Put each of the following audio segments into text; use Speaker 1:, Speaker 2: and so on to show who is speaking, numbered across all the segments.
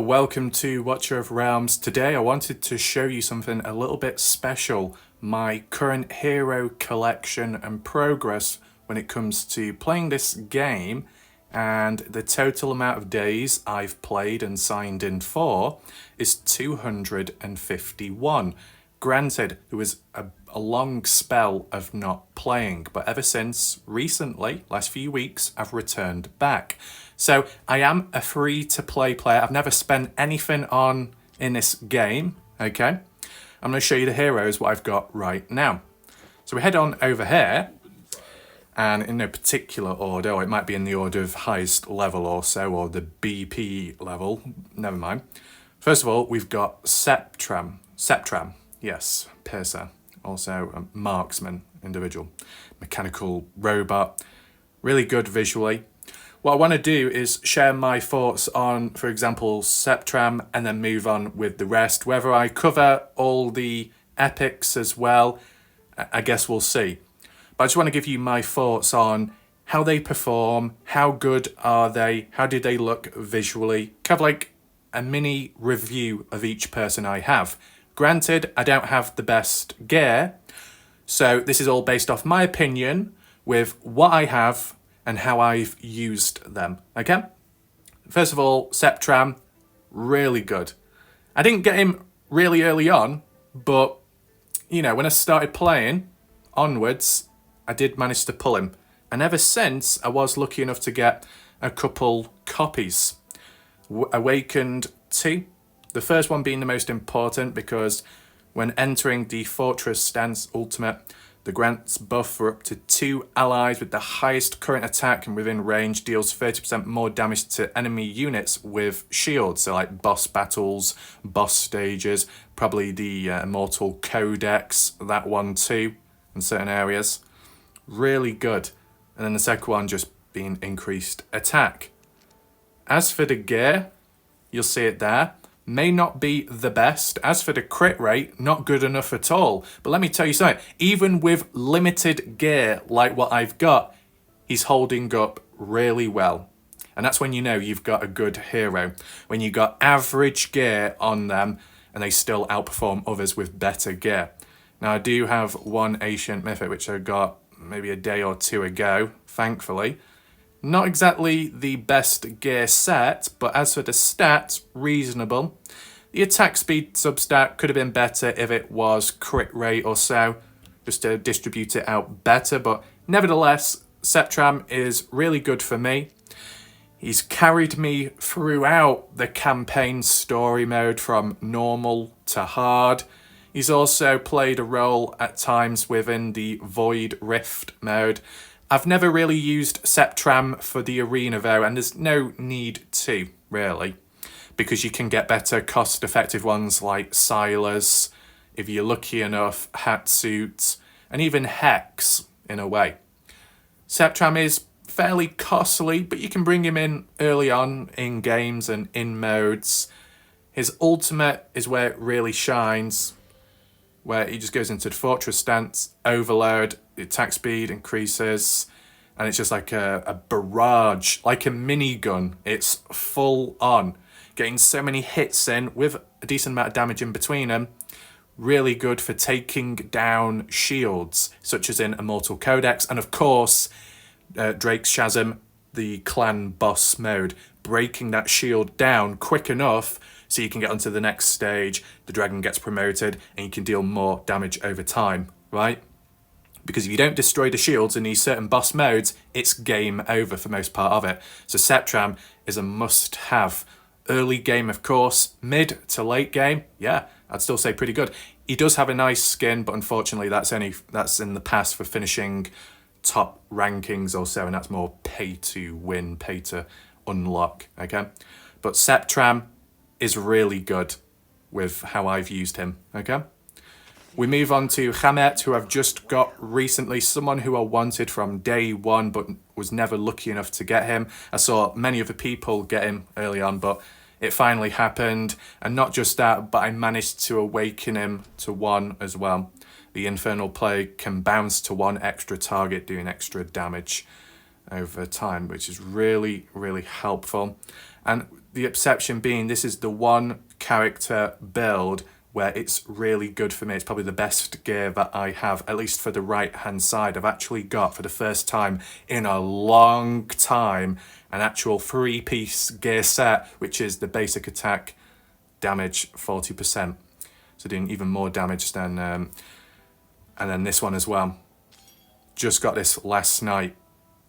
Speaker 1: Welcome to Watcher of Realms. Today I wanted to show you something a little bit special, my current hero collection and progress when it comes to playing this game, and the total amount of days I've played and signed in for is 251. Granted, there was a long spell of not playing, but ever since recently, last few weeks, I've returned back. So I am a free-to-play player. I've never spent anything on in this game, okay? I'm going to show you the heroes, what I've got right now. So we head on over here, and in no particular order, or it might be in the order of highest level or so, or the BP level, never mind. First of all, we've got Septr, yes, Piercer, also a marksman individual, mechanical robot, really good visually. What I want to do is share my thoughts on, for example, Septr, and then move on with the rest. Whether I cover all the epics as well, I guess we'll see. But I just want to give you my thoughts on how they perform, how good are they, how do they look visually, kind of like a mini review of each person I have. Granted, I don't have the best gear, so this is all based off my opinion with what I have and how I've used them, okay? First of all, Septr, really good. I didn't get him really early on, but, you know, when I started playing onwards, I did manage to pull him. And ever since, I was lucky enough to get a couple copies. Awakened 2. The first one being the most important because when entering the Fortress Stance Ultimate, the grants buff for up to 2 allies with the highest current attack and within range deals 30% more damage to enemy units with shields. So like boss battles, boss stages, probably the Immortal Codex, that one too, in certain areas. Really good. And then the second one just being increased attack. As for the gear, you'll see it there. May not be the best. As for the crit rate, not good enough at all. But let me tell you something, even with limited gear like what I've got, he's holding up really well. And that's when you know you've got a good hero. When you got average gear on them and they still outperform others with better gear. Now I do have one Ancient Mythic which I got maybe a day or two ago, thankfully. Not exactly the best gear set, but as for the stats, reasonable. The attack speed substat could have been better if it was crit rate or so, just to distribute it out better, but nevertheless, Septr is really good for me. He's carried me throughout the campaign story mode from normal to hard. He's also played a role at times within the Void Rift mode. I've never really used Septr for the arena though, and there's no need to, really, because you can get better cost-effective ones like Silas, if you're lucky enough, Hatsuit, and even Hex, in a way. Septr is fairly costly, but you can bring him in early on in games and in modes. His ultimate is where it really shines, where he just goes into the Fortress Stance, Overload, the attack speed increases, and it's just like a barrage, like a minigun. It's full on, getting so many hits in with a decent amount of damage in between them. Really good for taking down shields, such as in Immortal Codex, and of course, Drake's Chasm, the clan boss mode, breaking that shield down quick enough so you can get onto the next stage, the dragon gets promoted, and you can deal more damage over time, right? Because if you don't destroy the shields in these certain boss modes, it's game over for most part of it. So Septr is a must-have. Early game, of course. Mid to late game, yeah, I'd still say pretty good. He does have a nice skin, but unfortunately that's in the past for finishing top rankings or so, and that's more pay to win, pay to unlock, okay? But Septr is really good with how I've used him, okay? We move on to Hamet, who I've just got recently, someone who I wanted from day one, but was never lucky enough to get him. I saw many other people get him early on, but it finally happened. And not just that, but I managed to awaken him to 1 as well. The Infernal Plague can bounce to 1 extra target, doing extra damage over time, which is really, really helpful. And the exception being this is the one character build where it's really good for me. It's probably the best gear that I have, at least for the right-hand side. I've actually got, for the first time in a long time, an actual 3-piece gear set, which is the basic attack, damage 40%. So doing even more damage than, and then this one as well. Just got this last night.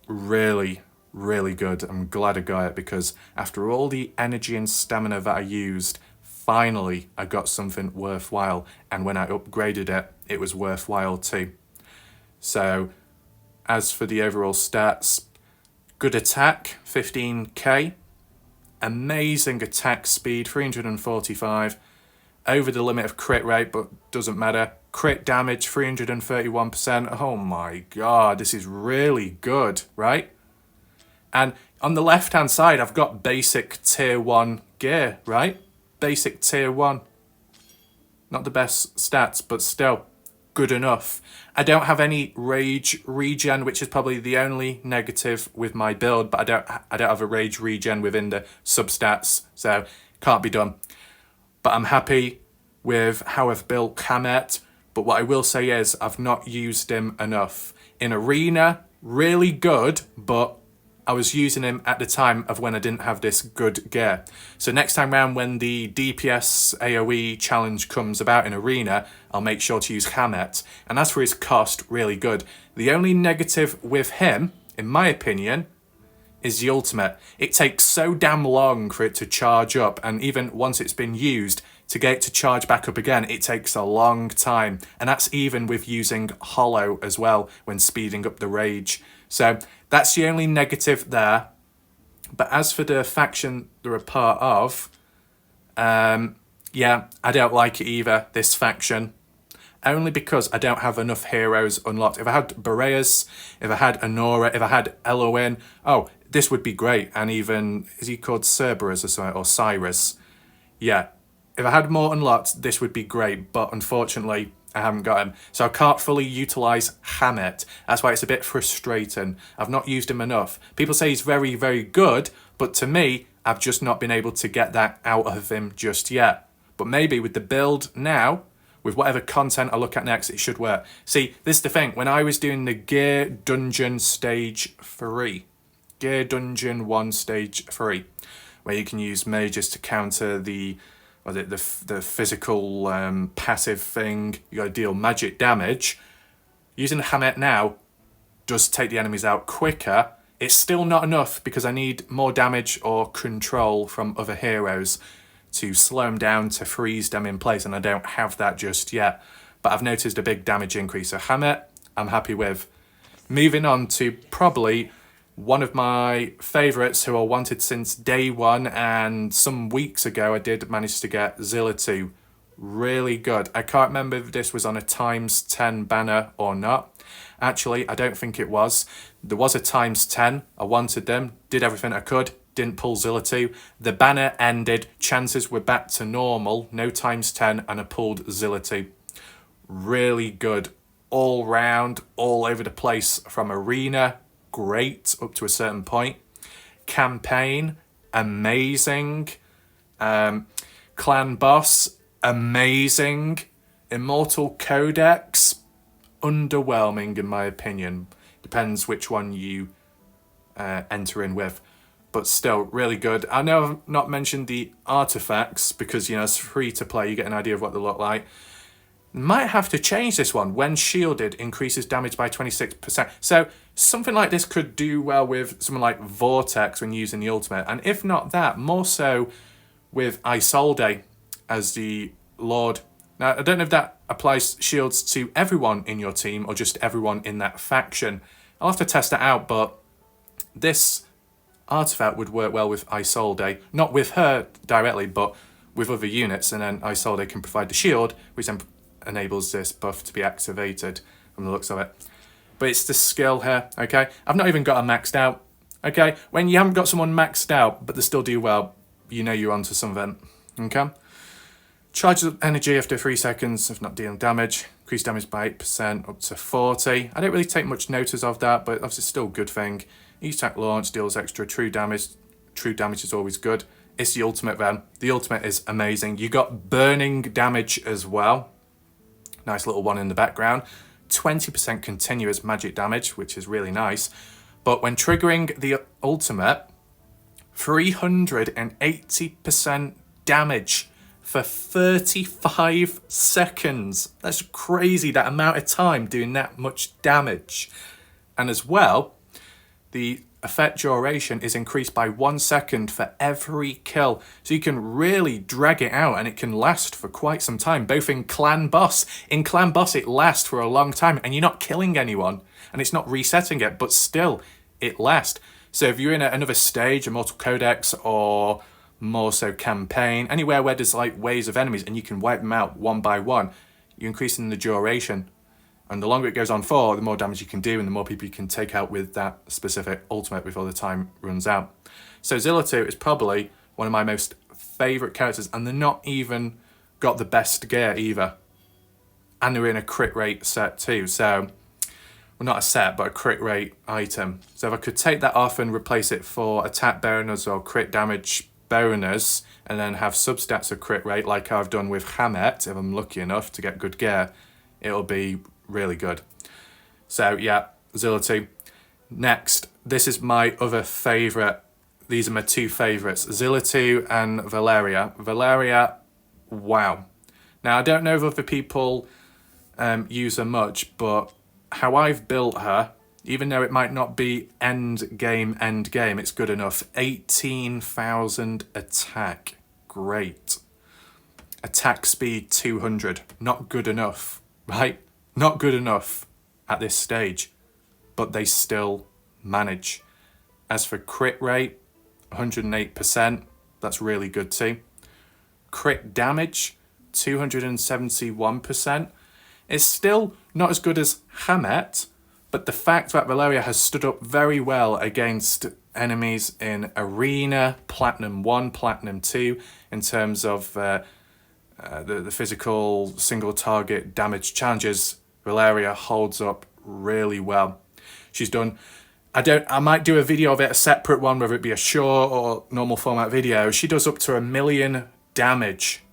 Speaker 1: Really, really good. I'm glad I got it because after all the energy and stamina that I used, finally I got something worthwhile, and when I upgraded it, it was worthwhile too. So as for the overall stats, good attack, 15k, amazing attack speed, 345, over the limit of crit rate, but doesn't matter. Crit damage, 331%. Oh my god, this is really good, right? And on the left-hand side, I've got basic tier 1 gear, right? Basic tier 1. Not the best stats, but still good enough. I don't have any rage regen, which is probably the only negative with my build, but I don't have a rage regen within the substats, so can't be done. But I'm happy with how I've built Hamet. But what I will say is I've not used him enough. In Arena, really good, but I was using him at the time of when I didn't have this good gear. So next time round when the DPS AoE challenge comes about in Arena, I'll make sure to use Hamet. And as for his cost, really good. The only negative with him, in my opinion, is the ultimate. It takes so damn long for it to charge up, and even once it's been used, to get it to charge back up again, it takes a long time. And that's even with using Hollow as well when speeding up the rage. So that's the only negative there. But as for the faction they're a part of, yeah, I don't like it either, this faction. Only because I don't have enough heroes unlocked. If I had Boreas, if I had Honora, if I had Eloin, oh, this would be great. And even, is he called Cerberus or something, or Cyrus? Yeah, if I had more unlocked, this would be great. But unfortunately, I haven't got him. So I can't fully utilise Hamet. That's why it's a bit frustrating. I've not used him enough. People say he's very, very good. But to me, I've just not been able to get that out of him just yet. But maybe with the build now, with whatever content I look at next, it should work. See, this is the thing. When I was doing the Gear Dungeon Stage 3, Gear Dungeon 1 Stage 3, where you can use mages to counter the physical passive thing, you got to deal magic damage. Using the Hamet now does take the enemies out quicker. It's still not enough because I need more damage or control from other heroes to slow them down, to freeze them in place, and I don't have that just yet. But I've noticed a big damage increase. So Hamet, I'm happy with. Moving on to probably one of my favourites who I wanted since day one, and some weeks ago I did manage to get Zill 2. Really good. I can't remember if this was on a ×10 banner or not. Actually, I don't think it was. There was a ×10. I wanted them, did everything I could, didn't pull Zill 2. The banner ended, chances were back to normal, no ×10, and I pulled Zill 2. Really good. All round, all over the place from Arena. Great up to a certain point. Campaign, amazing. Clan boss, amazing. Immortal Codex, underwhelming in my opinion. Depends which one you enter in with. But still, really good. I know I've not mentioned the artifacts because, you know, it's free to play. You get an idea of what they look like. Might have to change this one. When shielded, increases damage by 26%. So something like this could do well with someone like Vortex when using the ultimate. And if not that, more so with Isolde as the Lord. Now, I don't know if that applies shields to everyone in your team or just everyone in that faction. I'll have to test that out, but this artifact would work well with Isolde. Not with her directly, but with other units. And then Isolde can provide the shield, which then enables this buff to be activated from the looks of it. But it's the skill here, okay? I've not even got her maxed out, okay? When you haven't got someone maxed out, but they still do well, you know you're onto something, okay? Charges up energy after 3 seconds if not dealing damage. Increase damage by 8% up to 40. I don't really take much notice of that, but obviously still a good thing. Each attack launch deals extra true damage. True damage is always good. It's the ultimate then. The ultimate is amazing. You got burning damage as well. Nice little one in the background. 20% continuous magic damage, which is really nice. But when triggering the ultimate, 380% damage for 35 seconds. That's crazy, that amount of time doing that much damage. And as well, the effect duration is increased by 1 second for every kill. So you can really drag it out and it can last for quite some time, both in Clan Boss. In Clan Boss, it lasts for a long time and you're not killing anyone and it's not resetting it, but still it lasts. So if you're in another stage, a Mortal Codex or more so campaign, anywhere where there's like waves of enemies and you can wipe them out one by one, you're increasing the duration. And the longer it goes on for, the more damage you can do and the more people you can take out with that specific ultimate before the time runs out. So Zill 2 is probably one of my most favourite characters, and they're not even got the best gear either. And they're in a crit rate set too. So, well, not a set, but a crit rate item. So if I could take that off and replace it for attack bonus or crit damage bonus, and then have substats of crit rate like I've done with Hamet, if I'm lucky enough to get good gear, it'll be really good. So yeah, Zill 2. Next, this is my other favourite. These are my two favourites, Zill 2 and Valeria. Valeria, wow. Now I don't know if other people use her much, but how I've built her, even though it might not be end game, it's good enough. 18,000 attack, great. Attack speed 200, not good enough, right? Not good enough at this stage, but they still manage. As for crit rate, 108%, that's really good too. Crit damage, 271%. It's still not as good as Hamet, but the fact that Valeria has stood up very well against enemies in Arena, Platinum 1, Platinum 2, in terms of the physical single target damage challenges, Valeria holds up really well. She's done, I might do a video of it, a separate one, whether it be a short or normal format video. She does up to 1 million damage,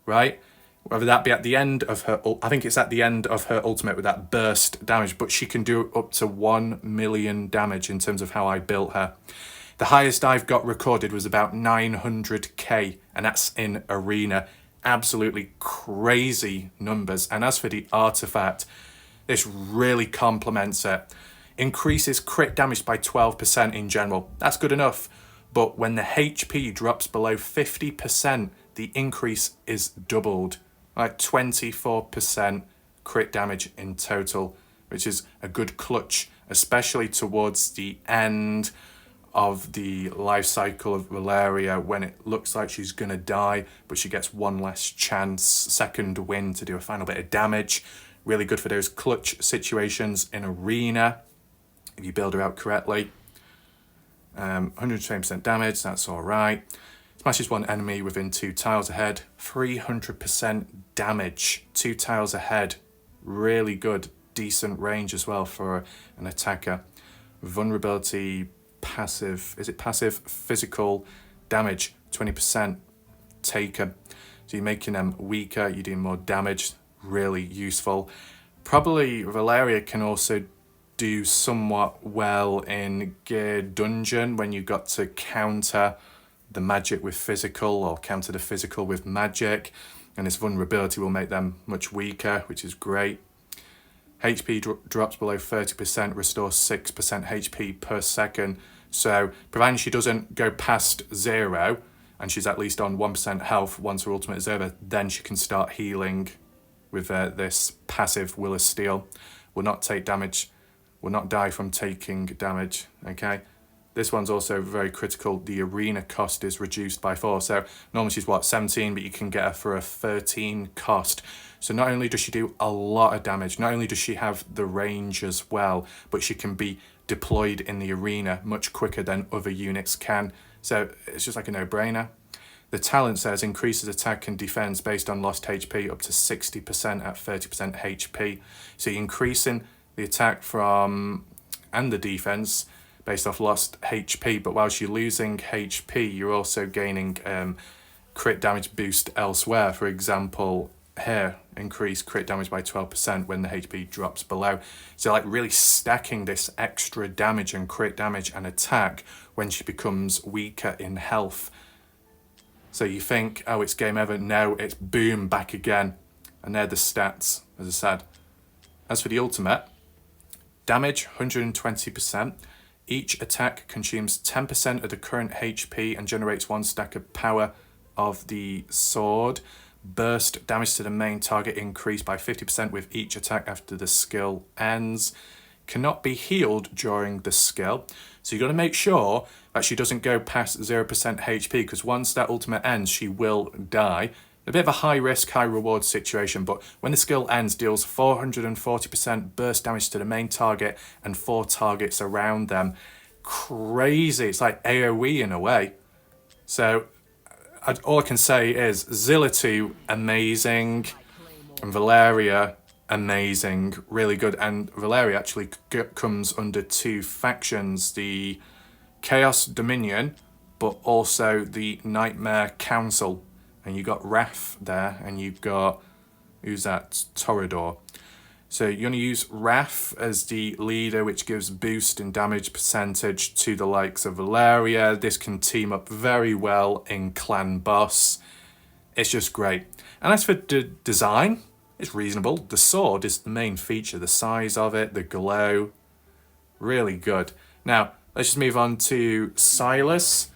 Speaker 1: right? Whether that be at the end of her, I think it's at the end of her ultimate with that burst damage, but she can do up to 1 million damage in terms of how I built her. The highest I've got recorded was about 900k, and that's in Arena. Absolutely crazy numbers. And as for the artifact, this really complements it. Increases crit damage by 12% in general. That's good enough. But when the HP drops below 50%, the increase is doubled. Like 24% crit damage in total, which is a good clutch, especially towards the end of the life cycle of Valeria, when it looks like she's going to die, but she gets one last chance, second win to do a final bit of damage. Really good for those clutch situations in Arena, if you build her out correctly. 120% damage, that's all right. Smashes one enemy within 2 tiles ahead. 300% damage, 2 tiles ahead. Really good, decent range as well for an attacker. Vulnerability, passive, is it passive? Physical damage, 20% taken. So you're making them weaker, you're doing more damage, really useful. Probably Valeria can also do somewhat well in Gear Dungeon when you got to counter the magic with physical or counter the physical with magic, and this vulnerability will make them much weaker, which is great. HP drops below 30%, restores 6% HP per second. So providing she doesn't go past 0 and she's at least on 1% health once her ultimate is over, then she can start healing with this passive Will of Steel. Will not take damage, will not die from taking damage, okay? This one's also very critical. The arena cost is reduced by 4. So normally she's what, 17, but you can get her for a 13 cost. So not only does she do a lot of damage, not only does she have the range as well, but she can be deployed in the arena much quicker than other units can. So it's just like a no-brainer. The talent says increases attack and defense based on lost HP up to 60% at 30% HP. So you're increasing the attack from and the defense, based off lost HP, but whilst you're losing HP, you're also gaining crit damage boost elsewhere. For example, here, increase crit damage by 12% when the HP drops below. So like really stacking this extra damage and crit damage and attack when she becomes weaker in health. So you think, oh, it's game over. No, it's boom, back again. And they're the stats, as I said. As for the ultimate, damage 120%. Each attack consumes 10% of the current HP and generates 1 stack of power of the sword. Burst damage to the main target increased by 50% with each attack after the skill ends. Cannot be healed during the skill. So you've got to make sure that she doesn't go past 0% HP, because once that ultimate ends, she will die. A bit of a high risk, high reward situation, but when the skill ends, deals 440% burst damage to the main target and 4 targets around them. Crazy. It's like AoE in a way. So all I can say is Zill 2, amazing, and Valeria, amazing, really good. And Valeria actually comes under 2 factions, the Chaos Dominion, but also the Nightmare Council. And you got Wrath there, and you've got, who's that, Toror. So you're going to use Wrath as the leader, which gives boost in damage percentage to the likes of Valeria. This can team up very well in Clan Boss. It's just great. And as for the design, it's reasonable. The sword is the main feature. The size of it, the glow, really good. Now, let's just move on to Silas.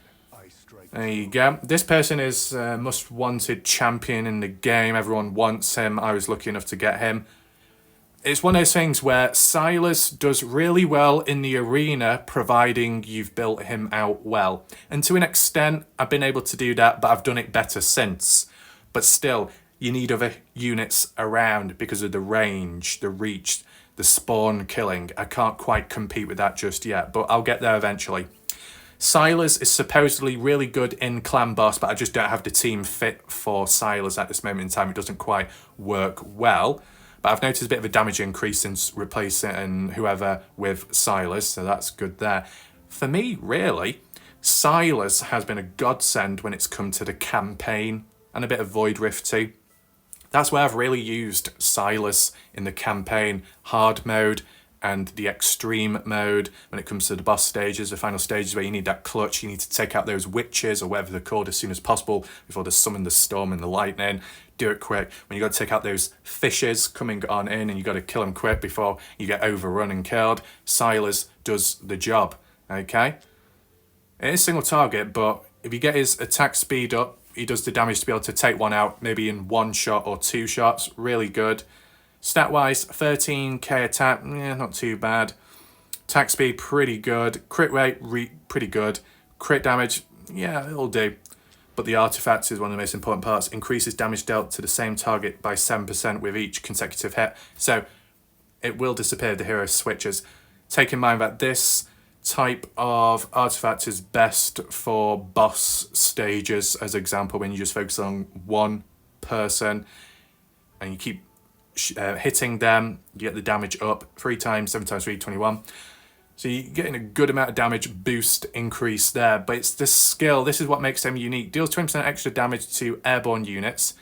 Speaker 1: There you go. This person is most wanted champion in the game. Everyone wants him. I was lucky enough to get him. It's one of those things where Silas does really well in the arena, providing you've built him out well. And to an extent, I've been able to do that, but I've done it better since. But still, you need other units around because of the range, the reach, the spawn killing. I can't quite compete with that just yet, but I'll get there eventually. Silas is supposedly really good in Clan Boss, but I just don't have the team fit for Silas at this moment in time. It doesn't quite work well. But I've noticed a bit of a damage increase since replacing whoever with Silas, so that's good there. For me, really, Silas has been a godsend when it's come to the campaign, and a bit of Void Rift too. That's where I've really used Silas in the campaign, hard mode, and the extreme mode when it comes to the boss stages, the final stages where you need that clutch, you need to take out those witches or whatever they're called as soon as possible before they summon the storm and the lightning. Do it quick. When you got to take out those fishes coming on in and you got to kill them quick before you get overrun and killed, Silas does the job, okay? It is single target, but if you get his attack speed up, he does the damage to be able to take one out maybe in 1 shot or 2 shots, really good. Stat-wise, 13k attack, yeah, not too bad. Attack speed, pretty good. Crit rate, pretty good. Crit damage, yeah, it'll do. But the artifact is one of the most important parts. Increases damage dealt to the same target by 7% with each consecutive hit. So it will disappear if the hero switches. Take in mind that this type of artifact is best for boss stages, as example, when you just focus on one person and you keep hitting them, you get the damage up 3 times, 7 times 3, 21. So you're getting a good amount of damage boost increase there, but it's the skill. This is what makes them unique. Deals 20% extra damage to airborne units,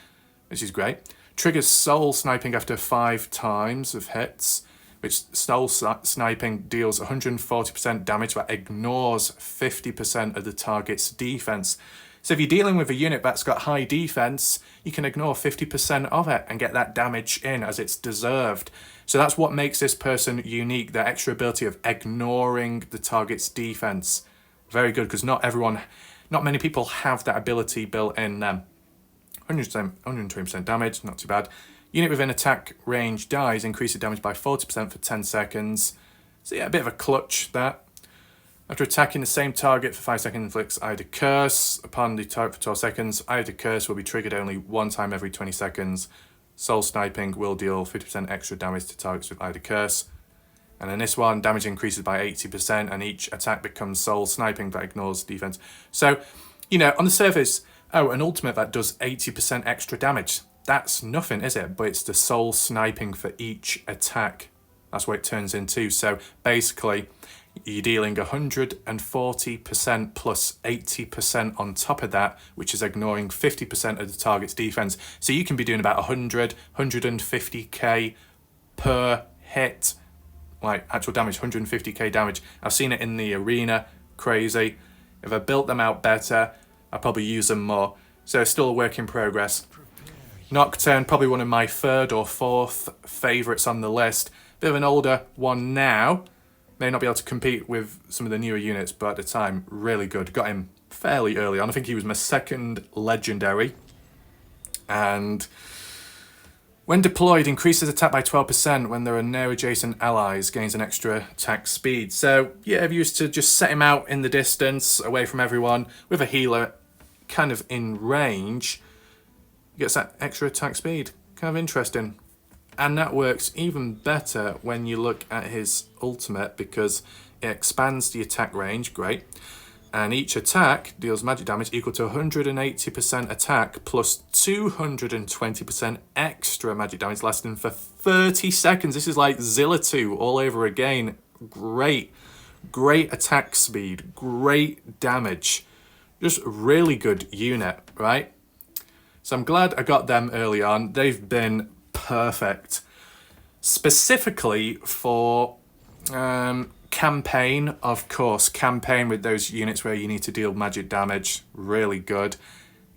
Speaker 1: which is great. Triggers soul sniping after 5 times of hits, which soul sniping deals 140% damage but ignores 50% of the target's defense. So if you're dealing with a unit that's got high defense, you can ignore 50% of it and get that damage in as it's deserved. So that's what makes this person unique, the extra ability of ignoring the target's defense. Very good, because not many people have that ability built in them. 120% damage, not too bad. Unit within attack range dies, increases damage by 40% for 10 seconds. So yeah, a bit of a clutch that. After attacking the same target for 5 seconds, inflicts either curse upon the target for 12 seconds. Either curse will be triggered only 1 time every 20 seconds. Soul sniping will deal 50% extra damage to targets with either curse. And in this one, damage increases by 80% and each attack becomes soul sniping that ignores defense. So, you know, on the surface, an ultimate that does 80% extra damage. That's nothing, is it? But it's the soul sniping for each attack. That's what it turns into. So basically, You're dealing 140% plus 80% on top of that, which is ignoring 50% of the target's defense. So you can be doing about 100, 150k per hit, like actual damage, 150k damage. I've seen it in the arena, crazy. If I built them out better, I'd probably use them more. So still a work in progress. Nocturne, probably one of my third or fourth favourites on the list. Bit of an older one now. May not be able to compete with some of the newer units, but at the time, really good. Got him fairly early on. I think he was my second legendary. And when deployed, increases attack by 12% when there are no adjacent allies, gains an extra attack speed. So yeah, I've used to just set him out in the distance, away from everyone, with a healer kind of in range. Gets that extra attack speed. Kind of interesting. And that works even better when you look at his ultimate, because it expands the attack range, great. And each attack deals magic damage equal to 180% attack plus 220% extra magic damage lasting for 30 seconds. This is like Zill 2 all over again. Great attack speed, great damage. Just really good unit, right? So I'm glad I got them early on. They've been perfect, specifically for campaign, of course. Campaign with those units where you need to deal magic damage, really good.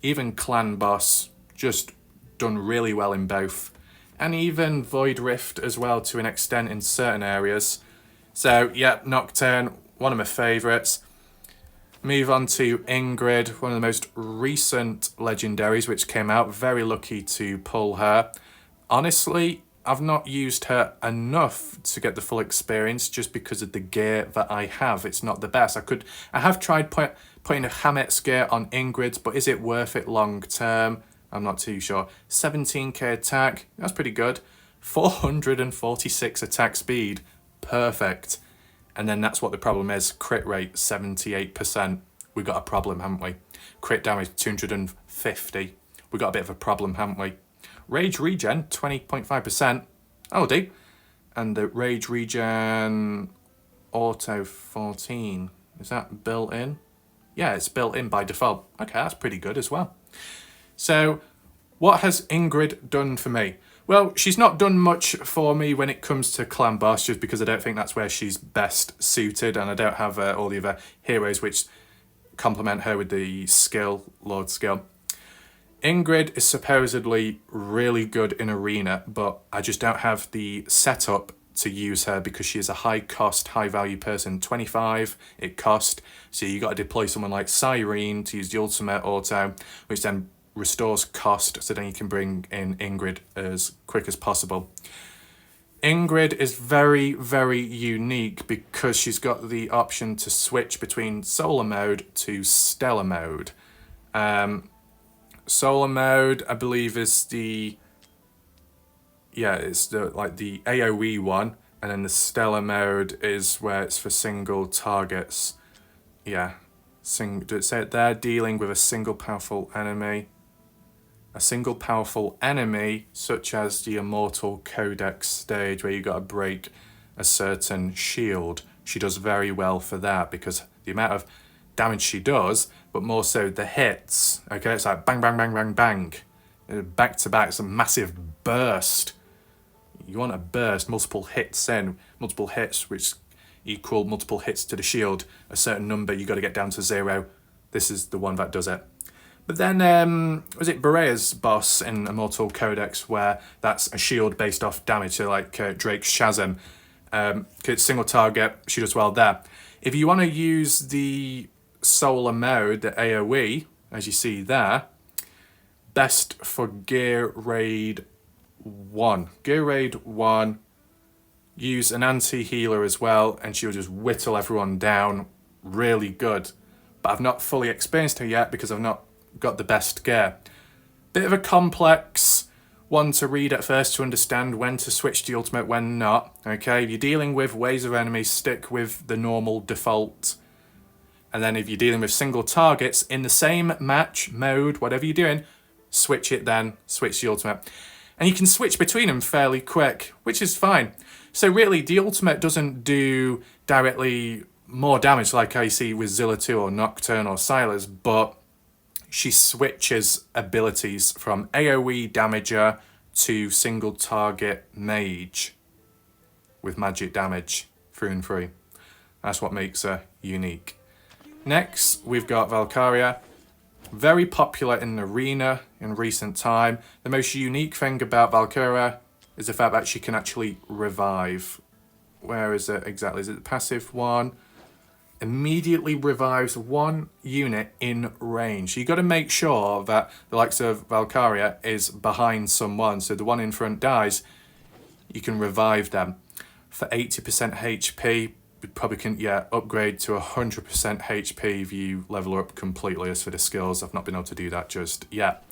Speaker 1: Even clan boss, just done really well in both, and even Void Rift as well to an extent in certain areas. So yeah, Nocturne, one of my favourites. Move on to Ingrid, one of the most recent legendaries which came out. Very lucky to pull her. Honestly, I've not used her enough to get the full experience just because of the gear that I have. It's not the best. I have tried putting a Hamet gear on Ingrid's, but is it worth it long term? I'm not too sure. 17k attack, that's pretty good. 446 attack speed, perfect. And then that's what the problem is. Crit rate, 78%. We got a problem, haven't we? Crit damage, 250. We got a bit of a problem, haven't we? Rage regen, 20.5%. Oh, do. And the rage regen auto 14. Is that built in? Yeah, it's built in by default. Okay, that's pretty good as well. So, what has Ingrid done for me? Well, she's not done much for me when it comes to clan boss, just because I don't think that's where she's best suited, and I don't have all the other heroes which complement her with the skill, Lord skill. Ingrid is supposedly really good in arena, but I just don't have the setup to use her because she is a high cost, high value person. 25 it cost, so you got to deploy someone like Cyrene to use the ultimate auto, which then restores cost, so then you can bring in Ingrid as quick as possible. Ingrid is very, very unique because she's got the option to switch between solar mode to stellar mode. Solar mode, I believe, is the AoE one, and then the stellar mode is where it's for single targets. Yeah, did it say it there? Dealing with a single powerful enemy. A single powerful enemy, such as the Immortal Codex stage, where you got to break a certain shield. She does very well for that because the amount of damage she does, but more so the hits. Okay, it's like bang, bang, bang, bang, bang. Back to back, it's a massive burst. You want a burst, multiple hits in, multiple hits which equal multiple hits to the shield. A certain number, you got to get down to 0. This is the one that does it. But then, was it Berea's boss in Immortal Codex, where that's a shield based off damage, so like Drake's Shazam. It's single target, she does well there. If you want to use the solar mode, the AoE, as you see there, best for Gear Raid 1. Gear Raid 1, use an anti-healer as well, and she'll just whittle everyone down really good. But I've not fully experienced her yet because I've not got the best gear. Bit of a complex one to read at first to understand when to switch to ultimate, when not. Okay, if you're dealing with waves of enemies, stick with the normal default. And then if you're dealing with single targets in the same match, mode, whatever you're doing, switch it then, switch the ultimate. And you can switch between them fairly quick, which is fine. So really, the ultimate doesn't do directly more damage like I see with Zilla 2 or Nocturne or Silas, but she switches abilities from AoE damager to single target mage with magic damage through and through. That's what makes her unique. Next, we've got Valkyria. Very popular in the arena in recent time. The most unique thing about Valkyria is the fact that she can actually revive. Where is it exactly? Is it the passive one? Immediately revives one unit in range. So you got to make sure that the likes of Valkyria is behind someone. So the one in front dies, you can revive them. For 80% HP, you probably can upgrade to 100% HP if you level her up completely. As for the skills, I've not been able to do that just yet.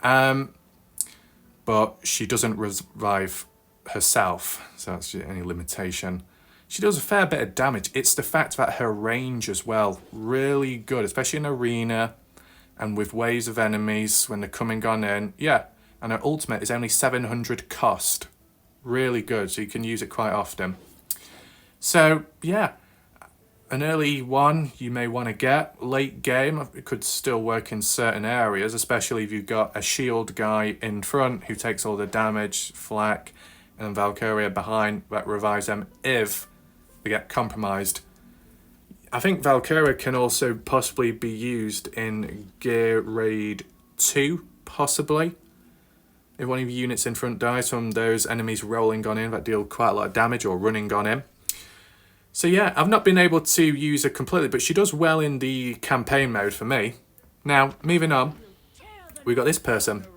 Speaker 1: But she doesn't revive herself, so that's any limitation. She does a fair bit of damage. It's the fact that her range as well, really good, especially in arena and with waves of enemies when they're coming on in. Yeah, and her ultimate is only 700 cost. Really good, so you can use it quite often. So, yeah, an early one you may want to get. Late game, it could still work in certain areas, especially if you've got a shield guy in front who takes all the damage, flak, and Valkyria behind that revives them if they get compromised. I think Valkyria can also possibly be used in Gear Raid 2, possibly. If one of your units in front dies from those enemies rolling on in that deal quite a lot of damage or running on in. So yeah, I've not been able to use her completely, but she does well in the campaign mode for me. Now, moving on, we got this person.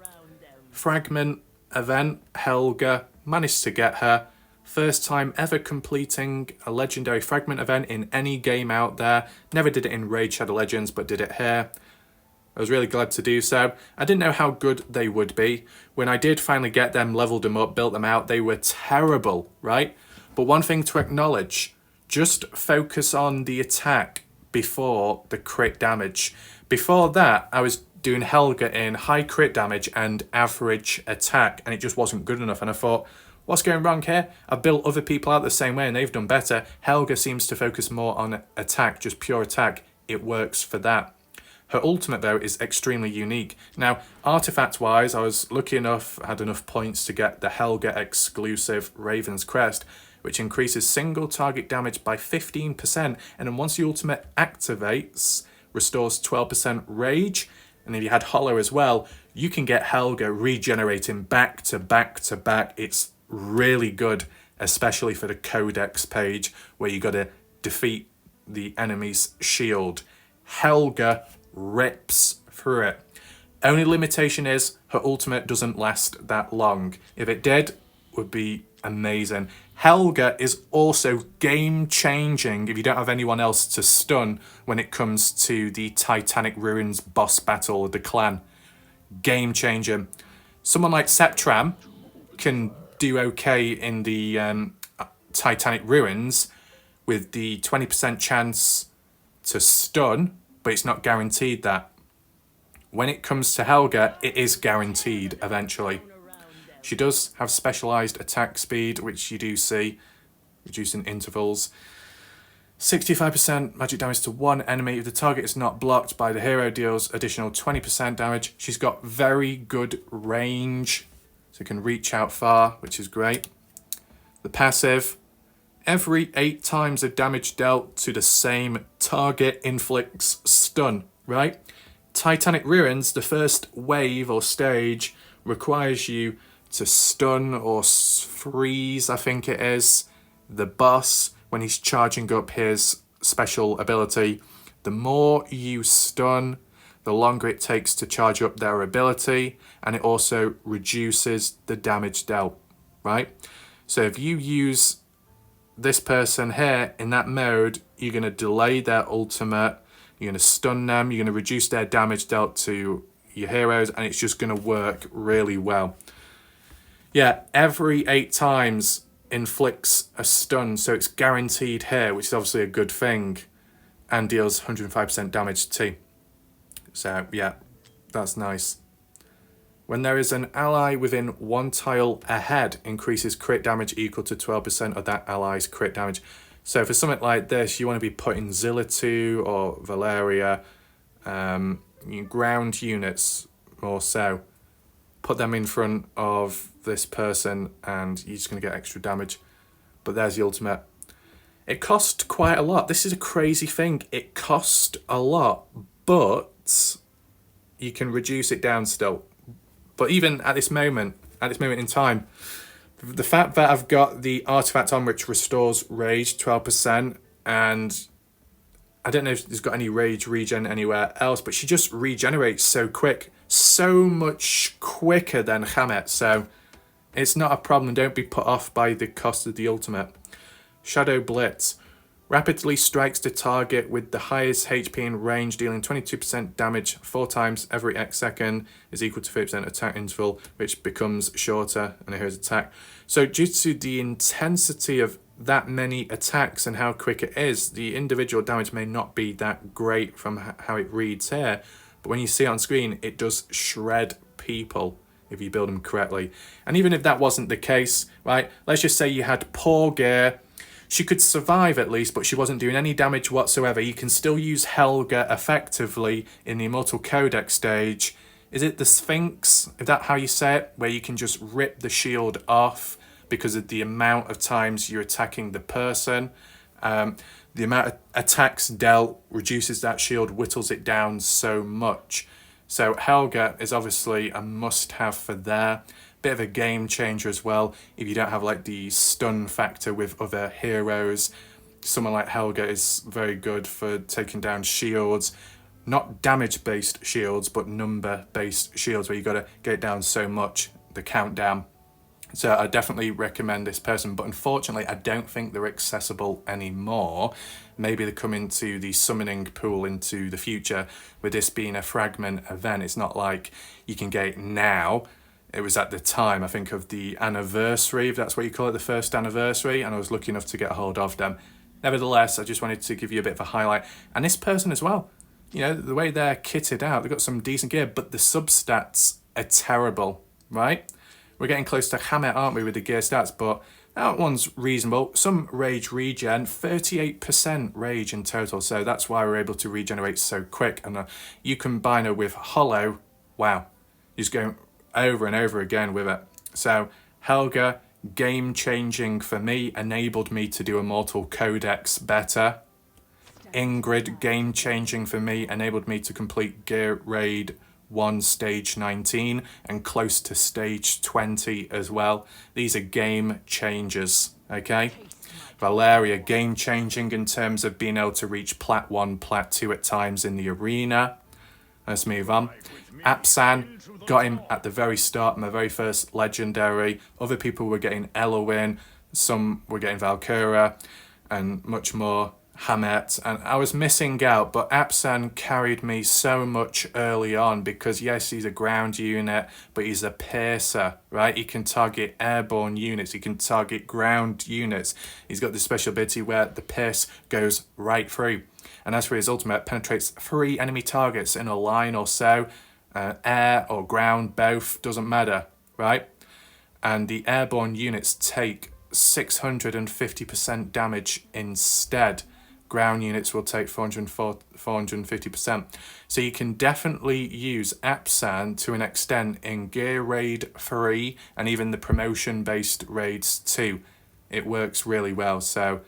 Speaker 1: Fragment event, Helga, managed to get her. First time ever completing a legendary fragment event in any game out there. Never did it in Raid Shadow Legends, but did it here. I was really glad to do so. I didn't know how good they would be. When I did finally get them, leveled them up, built them out, they were terrible, right? But one thing to acknowledge, just focus on the attack before the crit damage. Before that, I was doing Helga in high crit damage and average attack, and it just wasn't good enough. And I thought, what's going wrong here? I've built other people out the same way and they've done better. Helga seems to focus more on attack, just pure attack. It works for that. Her ultimate, though, is extremely unique. Now, artifact-wise, I was lucky enough, had enough points to get the Helga exclusive Raven's Crest, which increases single target damage by 15%, and then once the ultimate activates, restores 12% rage, and if you had Hollow as well, you can get Helga regenerating back to back to back. It's really good, especially for the Codex page, where you got to defeat the enemy's shield. Helga rips through it. Only limitation is her ultimate doesn't last that long. If it did, would be amazing. Helga is also game changing if you don't have anyone else to stun when it comes to the Titanic Ruins boss battle of the clan. Game changing. Someone like Septr can do okay in the Titanic Ruins with the 20% chance to stun, but it's not guaranteed that. When it comes to Helga, it is guaranteed eventually. She does have specialised attack speed, which you do see, reducing intervals. 65% magic damage to one enemy. If the target is not blocked by the hero, deals additional 20% damage. She's got very good range, so can reach out far, which is great. The passive, every 8 times of damage dealt to the same target inflicts stun, right? Titanic Ruins, the first wave or stage, requires you to stun or freeze, I think it is, the boss when he's charging up his special ability. The more you stun, the longer it takes to charge up their ability, and it also reduces the damage dealt, right? So if you use this person here in that mode, you're going to delay their ultimate, you're going to stun them, you're going to reduce their damage dealt to your heroes, and it's just going to work really well. Yeah, every 8 times inflicts a stun, so it's guaranteed here, which is obviously a good thing, and deals 105% damage too. So yeah, that's nice. When there is an ally within 1 tile ahead, increases crit damage equal to 12% of that ally's crit damage. So for something like this, you want to be putting Zill 2 or Valeria, ground units or so. Put them in front of this person and you're just going to get extra damage. But there's the ultimate. It cost quite a lot. This is a crazy thing. It cost a lot, but you can reduce it down still. But even at this moment in time, the fact that I've got the artifact on which restores rage 12%, and I don't know if there's got any rage regen anywhere else, but she just regenerates so quick, so much quicker than Hamet, so it's not a problem. Don't be put off by the cost of the ultimate. Shadow Blitz. Rapidly strikes the target with the highest HP in range, dealing 22% damage 4 times every X second, is equal to 50% attack interval, which becomes shorter, and here's attack. So due to the intensity of that many attacks and how quick it is, the individual damage may not be that great from how it reads here, but when you see it on screen, it does shred people if you build them correctly. And even if that wasn't the case, right, let's just say you had poor gear. She could survive at least, but she wasn't doing any damage whatsoever. You can still use Helga effectively in the Immortal Codex stage. Is it the Sphinx? Is that how you say it? Where you can just rip the shield off because of the amount of times you're attacking the person. The amount of attacks dealt reduces that shield, whittles it down so much. So Helga is obviously a must-have for there. Bit of a game changer as well if you don't have like the stun factor with other heroes. Someone like Helga is very good for taking down shields, not damage based shields but number based shields where you got to get it down so much, the countdown. So I definitely recommend this person, but unfortunately I don't think they're accessible anymore. Maybe they come into the summoning pool into the future. With this being a fragment event, it's not like you can get it now. It was at the time, I think, of the anniversary, if that's what you call it, the first anniversary, and I was lucky enough to get a hold of them. Nevertheless, I just wanted to give you a bit of a highlight. And this person as well, you know, the way they're kitted out, they've got some decent gear, but the sub-stats are terrible, right? We're getting close to Hamet, aren't we, with the gear stats, but that one's reasonable. Some rage regen, 38% rage in total, so that's why we're able to regenerate so quick. And you combine her with Hollow, wow, just going over and over again with it. So Helga, game changing for me, enabled me to do Immortal Codex better. Ingrid, game changing for me, enabled me to complete Gear Raid 1 stage 19 and close to stage 20 as well. These are game changers, okay? Valeria, game changing in terms of being able to reach Plat 1, Plat 2 at times in the arena. Let's move on. Apsan, got him at the very start, my very first legendary. Other people were getting Eloin, some were getting Valkyria, and much more Hamet. And I was missing out, but Apsan carried me so much early on because, yes, he's a ground unit, but he's a piercer, right? He can target airborne units, he can target ground units. He's got this special ability where the pierce goes right through. And as for his ultimate, penetrates 3 enemy targets in a line or so. Air or ground, both, doesn't matter, right? And the airborne units take 650% damage instead. Ground units will take 450%. So you can definitely use Apsan to an extent in Gear Raid 3 and even the promotion-based raids too. It works really well. So,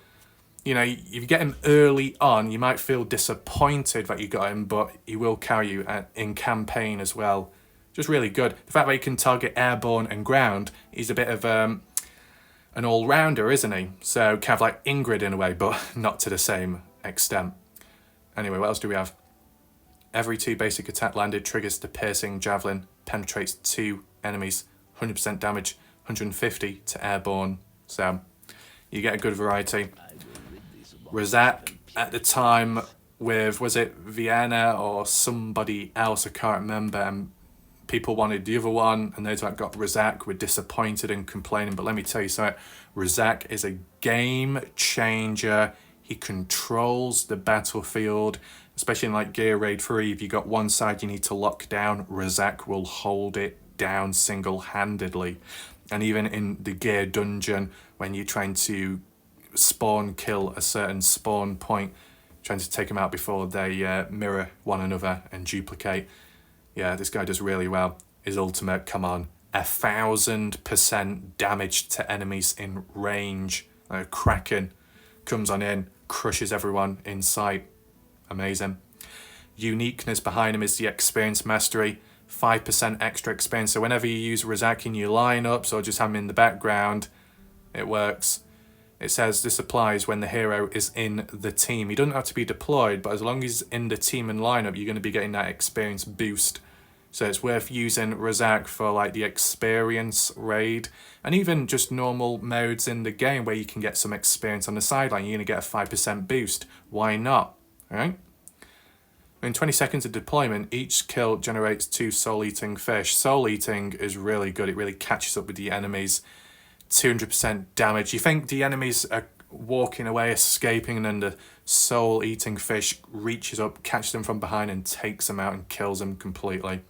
Speaker 1: you know, if you get him early on, you might feel disappointed that you got him, but he will carry you in campaign as well. Just really good. The fact that he can target airborne and ground, he's a bit of an all-rounder, isn't he? So kind of like Ingrid in a way, but not to the same extent. Anyway, what else do we have? Every 2 basic attack landed triggers the piercing javelin, penetrates 2 enemies, 100% damage, 150 to airborne. So you get a good variety. Razak at the time with, was it Vienna or somebody else, I can't remember, and people wanted the other one, and those that got Razak were disappointed and complaining. But let me tell you something, Razak is a game changer. He controls the battlefield, especially in like Gear Raid 3. If you got one side you need to lock down, Razak will hold it down single-handedly. And even in the Gear Dungeon, when you're trying to spawn kill a certain spawn point, trying to take them out before they mirror one another and duplicate. Yeah, this guy does really well. His ultimate, come on, 1,000% damage to enemies in range. Kraken comes on in, crushes everyone in sight. Amazing. Uniqueness behind him is the experience mastery, 5% extra experience. So whenever you use Razak in your lineups or just have him in the background, it works. It says this applies when the hero is in the team. He doesn't have to be deployed, but as long as he's in the team and lineup, you're going to be getting that experience boost. So it's worth using Razak for like the experience raid and even just normal modes in the game where you can get some experience on the sideline. You're going to get a 5% boost. Why not? All right. In 20 seconds of deployment, each kill generates 2 soul-eating fish. Soul-eating is really good. It really catches up with the enemies. 200% damage. You think the enemies are walking away, escaping, and then the soul-eating fish reaches up, catches them from behind, and takes them out and kills them completely.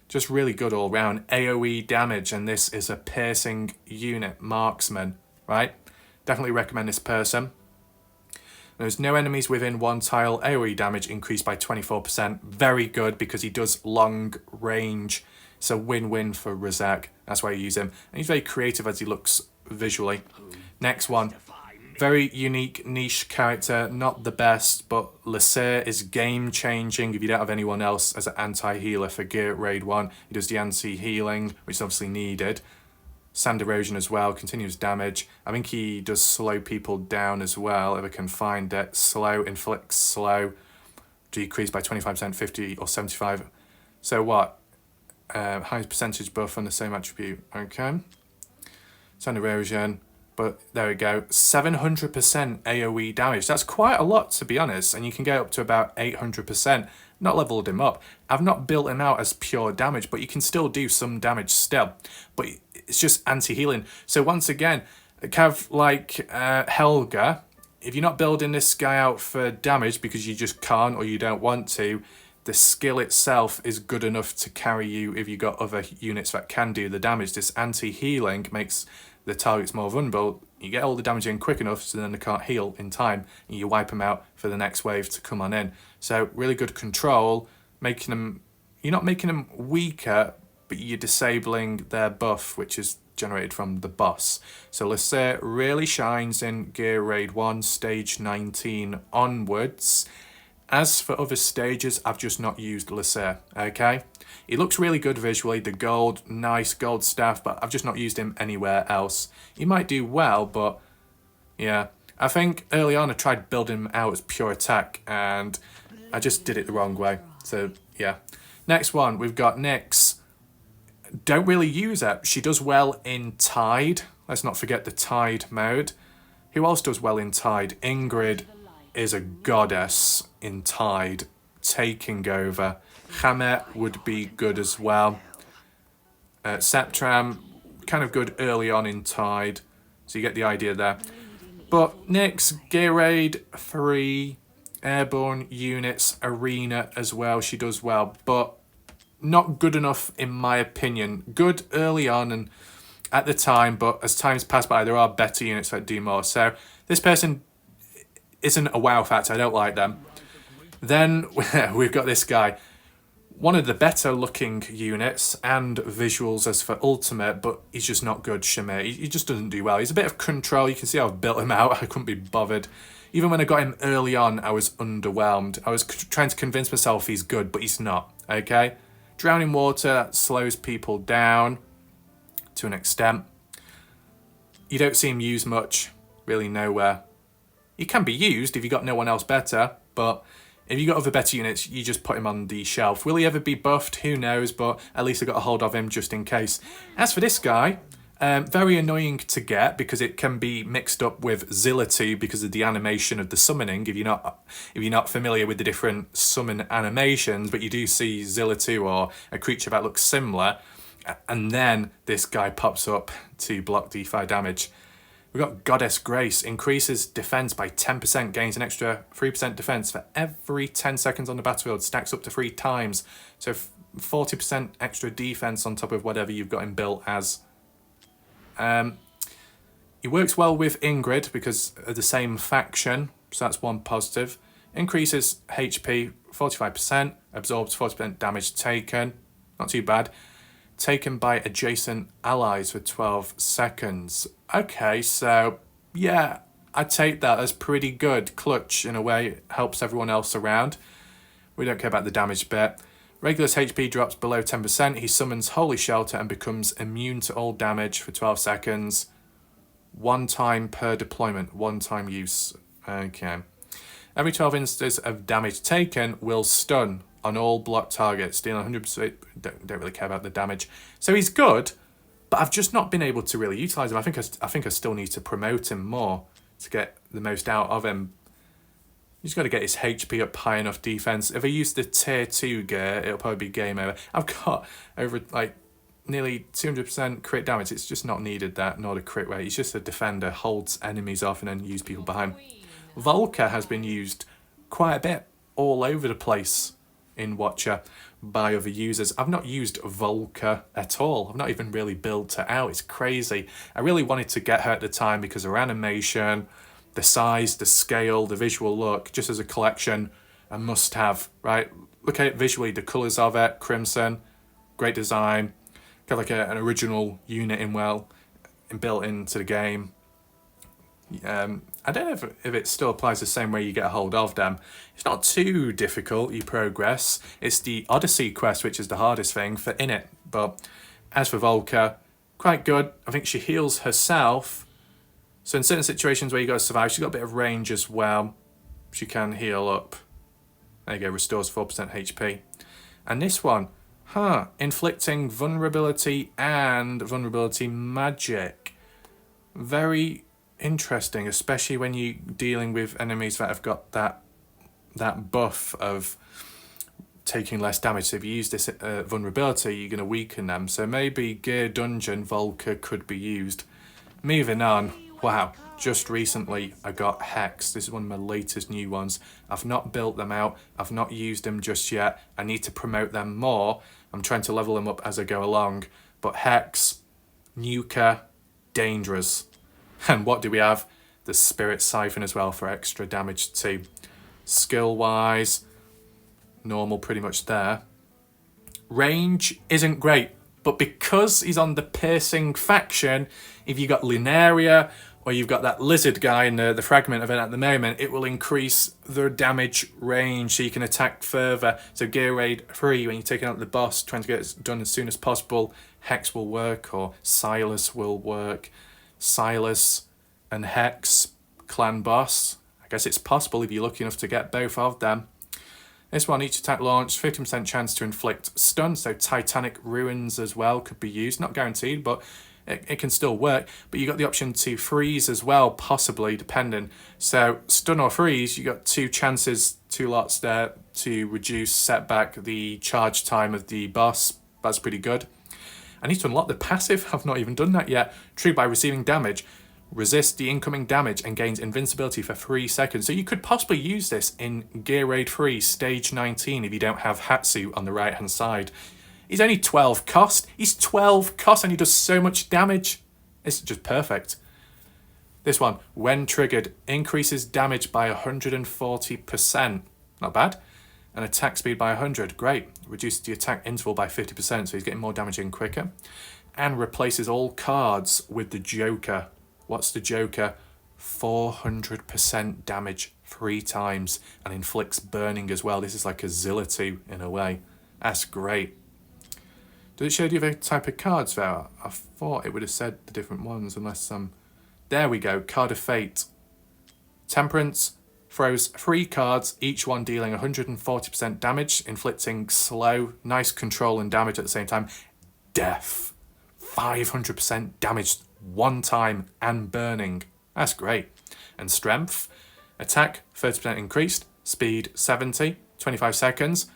Speaker 1: Just really good all round. AoE damage, and this is a piercing unit marksman, right? Definitely recommend this person. There's no enemies within 1 tile. AoE damage increased by 24%. Very good because he does long range. It's a win-win for Razak. That's why I use him. And he's very creative as he looks visually. Next one. Very unique niche character. Not the best, but Lasir is game-changing if you don't have anyone else as an anti-healer for Gear Raid 1. He does the anti-healing, which is obviously needed. Sand erosion as well, continuous damage. I think he does slow people down as well, if I can find it. Slow, inflicts slow, decrease by 25%, 50 or 75. So what? Highest percentage buff on the same attribute. Okay. Sand erosion, but there we go. 700% AoE damage. That's quite a lot, to be honest, and you can get up to about 800%. Not leveled him up. I've not built him out as pure damage, but you can still do some damage still. But it's just anti-healing. So once again, kind of like Helga, if you're not building this guy out for damage because you just can't or you don't want to, the skill itself is good enough to carry you if you got other units that can do the damage. This anti-healing makes the targets more vulnerable. You get all the damage in quick enough so then they can't heal in time, and you wipe them out for the next wave to come on in. So really good control, making them, you're not making them weaker, but you're disabling their buff, which is generated from the boss. So Lasir really shines in Gear Raid 1, stage 19 onwards. As for other stages, I've just not used Lasir, okay? He looks really good visually, the gold, nice gold staff, but I've just not used him anywhere else. He might do well, but yeah. I think early on I tried building him out as pure attack, and I just did it the wrong way. So yeah. Next one, we've got Nyx. Don't really use her. She does well in Tide. Let's not forget the Tide mode. Who else does well in Tide? Ingrid is a goddess in Tide, taking over. Hamet would be good as well. Septr, kind of good early on in Tide, so you get the idea there. But Nyx, Gear Raid 3, Airborne units, Arena as well, she does well, but not good enough in my opinion. Good early on and at the time, but as time's passed by, there are better units that do more. So this person isn't a wow factor, I don't like them. Then we've got this guy. One of the better looking units and visuals as for ultimate, but he's just not good, Shamir. He just doesn't do well. He's a bit of control. You can see how I've built him out. I couldn't be bothered. Even when I got him early on, I was underwhelmed. I was trying to convince myself he's good, but he's not, okay? Drowning water, that slows people down to an extent. You don't see him used much, really nowhere. He can be used if you got no one else better, but if you got other better units, you just put him on the shelf. Will he ever be buffed? Who knows, but at least I got a hold of him just in case. As for this guy, very annoying to get because it can be mixed up with Zill because of the animation of the summoning. If you're not familiar with the different summon animations, but you do see Zill or a creature that looks similar, and then this guy pops up to block the fire damage. We've got Goddess Grace, increases defense by 10%, gains an extra 3% defense for every 10 seconds on the battlefield, stacks up to 3 times. So 40% extra defense on top of whatever you've got him built as. He works well with Ingrid because of the same faction, so that's one positive. Increases HP 45%, absorbs 40% damage taken, not too bad. Taken by adjacent allies for 12 seconds. Okay, so yeah, I take that as pretty good. Clutch, in a way, helps everyone else around. We don't care about the damage bit. Regulus HP drops below 10%. He summons Holy Shelter and becomes immune to all damage for 12 seconds. One time per deployment, one time use. Okay. Every 12 instances of damage taken will stun on all block targets, dealing 100%. Don't really care about the damage. So he's good, but I've just not been able to really utilise him. I think I still need to promote him more to get the most out of him. He's got to get his HP up high enough defense. If I use the tier 2 gear, it'll probably be game over. I've got over like nearly 200% crit damage. It's just not needed that, nor the crit rate. He's just a defender, holds enemies off and then use people behind. Vulka has been used quite a bit all over the place in Watcher by other users. I've not used Vulka at all. I've not even really built her out. It's crazy. I really wanted to get her at the time because of her animation, the size, the scale, the visual look, just as a collection, a must-have, right? Look at it visually, the colours of it, crimson, great design, got like an original unit built into the game. I don't know if it still applies the same way you get a hold of them. It's not too difficult, you progress. It's the Odyssey quest, which is the hardest thing for in it. But as for Vulka, quite good. I think she heals herself. So in certain situations where you got to survive, she's got a bit of range as well. She can heal up. There you go, restores 4% HP. And this one, inflicting vulnerability and vulnerability magic. Very interesting, especially when you're dealing with enemies that have got that buff of taking less damage. So if you use this vulnerability, you're going to weaken them. So maybe Gear Dungeon Vulka could be used. Moving on. Wow, just recently I got Hex. This is one of my latest new ones. I've not built them out. I've not used them just yet. I need to promote them more. I'm trying to level them up as I go along. But Hex, Nuka, dangerous. And what do we have? The Spirit Siphon as well for extra damage too. Skill-wise, normal pretty much there. Range isn't great, but because he's on the piercing faction, if you got Lunaria or you've got that lizard guy in the fragment event at the moment, it will increase the damage range so you can attack further. So Gear Raid 3, when you're taking out the boss, trying to get it done as soon as possible, Hex will work or Silas will work. Silas and Hex, clan boss. I guess it's possible if you're lucky enough to get both of them. This one, each attack launch, 50% chance to inflict stun, so Titanic Ruins as well could be used. Not guaranteed, but it can still work. But you got the option to freeze as well, possibly, depending. So stun or freeze, you got two lots there to reduce, set back the charge time of the boss. That's pretty good. I need to unlock the passive. I've not even done that yet. True, by receiving damage, resist the incoming damage and gains invincibility for 3 seconds. So you could possibly use this in Gear Raid 3, Stage 19, if you don't have Hatsu on the right-hand side. He's only 12 cost. He's 12 cost and he does so much damage. It's just perfect. This one, when triggered, increases damage by 140%. Not bad. And attack speed by 100. Great. Reduces the attack interval by 50%, so he's getting more damage in quicker. And replaces all cards with the Joker. What's the Joker? 400% damage 3 times and inflicts burning as well. This is like a Zill 2 in a way. That's great. Does it show the other type of cards there? I thought it would have said the different ones unless there we go, Card of Fate. Temperance throws 3 cards, each one dealing 140% damage, inflicting slow, nice control and damage at the same time. Death. 500% damage 1 time and burning. That's great. And Strength. Attack 30% increased. Speed 70. 25 seconds.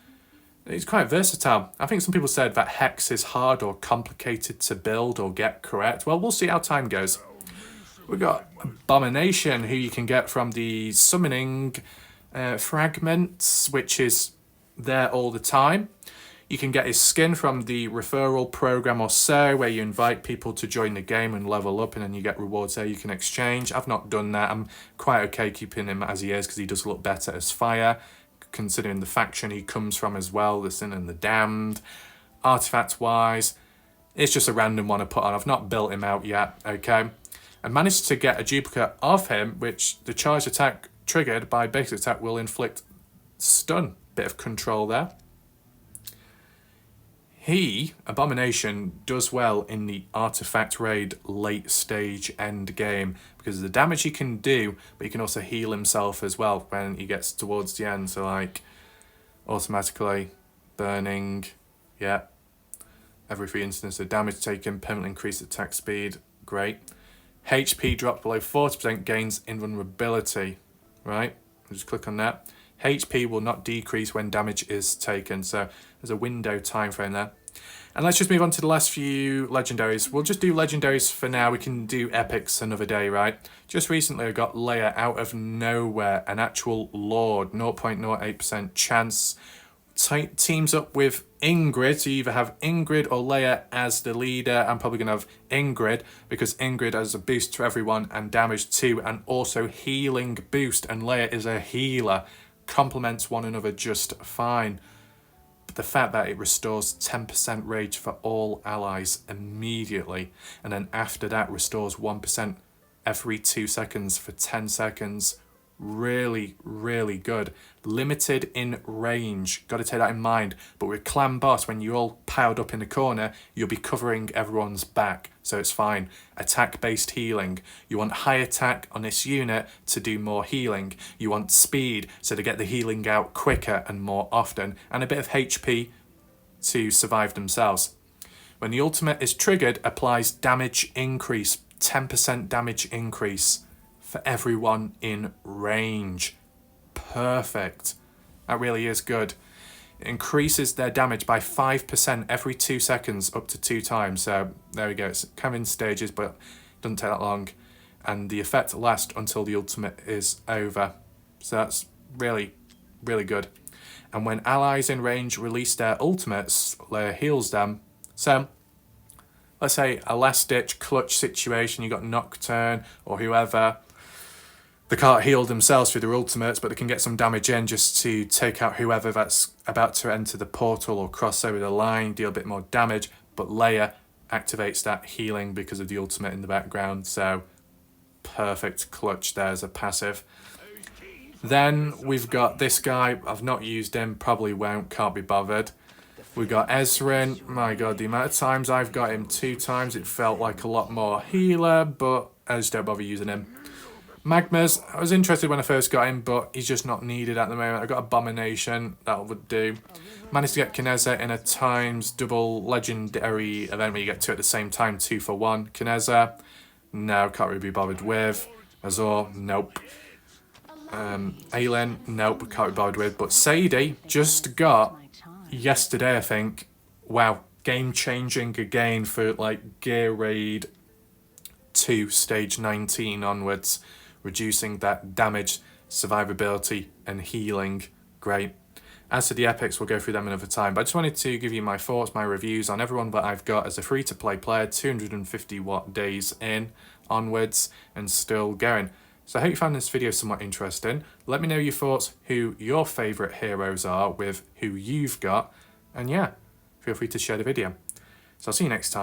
Speaker 1: It's quite versatile. I think some people said that Hex is hard or complicated to build or get correct. Well, we'll see how time goes. We've got Abomination, who you can get from the summoning fragments, which is there all the time. You can get his skin from the referral program or so, where you invite people to join the game and level up, and then you get rewards there you can exchange. I've not done that. I'm quite okay keeping him as he is because he does look better as fire, considering the faction he comes from as well, the Sin and the Damned. Artifact wise, it's just a random one I put on. I've not built him out yet, okay? I managed to get a duplicate of him, which the charged attack triggered by basic attack will inflict stun. Bit of control there. Abomination, does well in the artifact raid late stage end game because of the damage he can do, but he can also heal himself as well when he gets towards the end. So like automatically burning, yeah. Every 3 instances of damage taken, permanently increased attack speed, great. HP dropped below 40%, gains invulnerability, right? Just click on that. HP will not decrease when damage is taken, so there's a window time frame there. And let's just move on to the last few legendaries. We'll just do legendaries for now. We can do epics another day, right? Just recently I got Leia out of nowhere, an actual lord, 0.08% chance. Teams up with Ingrid, so you either have Ingrid or Leia as the leader. I'm probably going to have Ingrid because Ingrid has a boost to everyone and damage too, and also healing boost, and Leia is a healer. Complements one another just fine. But the fact that it restores 10% rage for all allies immediately, and then after that restores 1% every 2 seconds for 10 seconds. Really, really good. Limited in range, got to take that in mind. But with clan boss, when you're all piled up in the corner, you'll be covering everyone's back, so it's fine. Attack based healing, you want high attack on this unit to do more healing. You want speed, so to get the healing out quicker and more often, and a bit of HP to survive themselves. When the ultimate is triggered, applies damage increase, 10% damage increase for everyone in range. Perfect. That really is good. It increases their damage by 5% every 2 seconds up to 2 times. So there we go. It's kind of in stages, but it doesn't take that long. And the effect lasts until the ultimate is over. So that's really, really good. And when allies in range release their ultimates, Leia heals them. So let's say a last-ditch clutch situation, you got Nocturne or whoever. They can't heal themselves through their ultimates, but they can get some damage in just to take out whoever that's about to enter the portal or cross over the line, deal a bit more damage. But Leia activates that healing because of the ultimate in the background. So perfect clutch there as a passive. Then we've got this guy. I've not used him, probably won't, can't be bothered. We've got Ezrin. My god, the amount of times I've got him, 2 times, it felt like a lot more healer, but I just don't bother using him. Magmas, I was interested when I first got him, but he's just not needed at the moment. I got Abomination, that would do. Managed to get Kineza in a times double legendary event where you get 2 at the same time, 2 for 1. Kineza, no, can't really be bothered with. Azor, nope. Aelin, nope, can't be bothered with. But Sadie just got, yesterday I think, wow, game changing again for like Gear Raid 2, stage 19 onwards. Reducing that damage, survivability, and healing. Great. As to the epics, we'll go through them another time. But I just wanted to give you my thoughts, my reviews on everyone that I've got as a free-to-play player, 250 days in, onwards, and still going. So I hope you found this video somewhat interesting. Let me know your thoughts, who your favourite heroes are with who you've got. And yeah, feel free to share the video. So I'll see you next time.